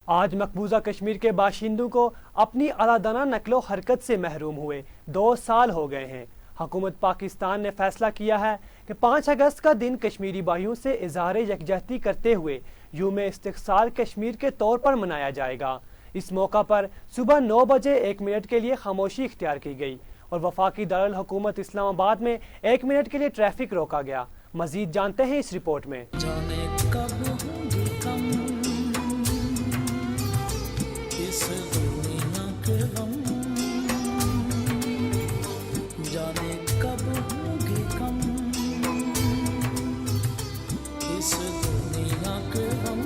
آج مقبوضہ کشمیر کے باشندوں کو اپنی علادانہ نقل و حرکت سے محروم ہوئے 2 سال ہو گئے ہیں۔ حکومت پاکستان نے فیصلہ کیا ہے کہ 5 اگست کا دن کشمیری بھائیوں سے اظہار یکجہتی کرتے ہوئے یوم استقصال کشمیر کے طور پر منایا جائے گا۔ اس موقع پر صبح 9 بجے 1 منٹ کے لیے خاموشی اختیار کی گئی اور وفاقی دارالحکومت اسلام آباد میں 1 منٹ کے لیے ٹریفک روکا گیا۔ مزید جانتے ہیں اس رپورٹ میں۔ جانے کب ہوگی کم اس دنیا کے غم۔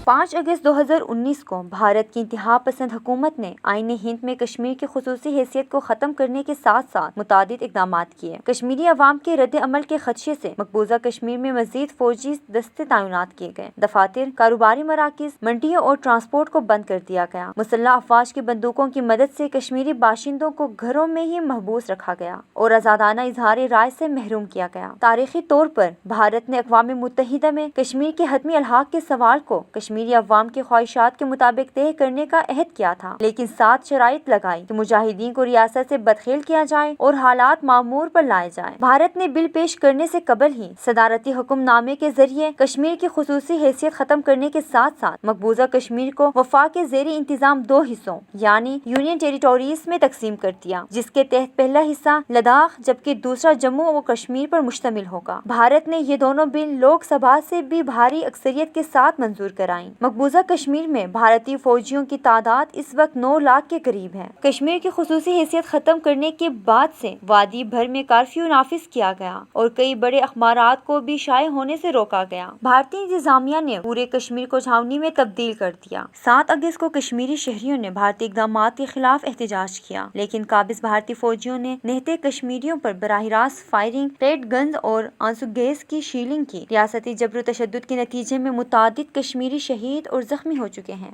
5 اگست 2019 کو بھارت کی انتہا پسند حکومت نے آئین ہند میں کشمیر کی خصوصی حیثیت کو ختم کرنے کے ساتھ ساتھ متعدد اقدامات کیے۔ کشمیری عوام کے رد عمل کے خدشے سے مقبوضہ کشمیر میں مزید فوجی دستے تعینات کیے گئے، دفاتر، کاروباری مراکز، منڈیوں اور ٹرانسپورٹ کو بند کر دیا گیا۔ مسلح افواج کی بندوقوں کی مدد سے کشمیری باشندوں کو گھروں میں ہی محبوس رکھا گیا اور آزادانہ اظہار رائے سے محروم کیا گیا۔ تاریخی طور پر بھارت نے اقوام متحدہ میں کشمیر کے حتمی الحاق کے سوال کو کشمیری عوام کی خواہشات کے مطابق طے کرنے کا عہد کیا تھا، لیکن 7 شرائط لگائی کہ مجاہدین کو ریاست سے بدخیل کیا جائے اور حالات معمور پر لائے جائیں۔ بھارت نے بل پیش کرنے سے قبل ہی صدارتی حکم نامے کے ذریعے کشمیر کی خصوصی حیثیت ختم کرنے کے ساتھ ساتھ مقبوضہ کشمیر کو وفاق کے زیر انتظام 2 حصوں یعنی یونین ٹیریٹوریز میں تقسیم کر دیا، جس کے تحت پہلا حصہ لداخ جبکہ دوسرا جموں و کشمیر پر مشتمل ہوگا۔ بھارت نے یہ دونوں بل لوک سبھا سے بھی بھاری اکثریت کے ساتھ منظور کرائیں۔ مقبوضہ کشمیر میں بھارتی فوجیوں کی تعداد اس وقت 9 لاکھ کے قریب ہے۔ کشمیر کی خصوصی حیثیت ختم کرنے کے بعد سے وادی بھر میں کرفیو نافذ کیا گیا اور کئی بڑے اخبارات کو بھی شائع ہونے سے روکا گیا۔ بھارتی انتظامیہ نے پورے کشمیر کو چھاونی میں تبدیل کر دیا۔ 7 اگست کو کشمیری شہریوں نے بھارتی اقدامات کے خلاف احتجاج کیا، لیکن قابض بھارتی فوجیوں نے نہتے کشمیریوں پر براہ راست فائرنگ، ٹیٹ گنز اور آنسو گیس کی شیلنگ کی۔ ریاستی جبر و تشدد کے نتیجے میں متعدد کشمیری شہید اور زخمی ہو چکے ہیں۔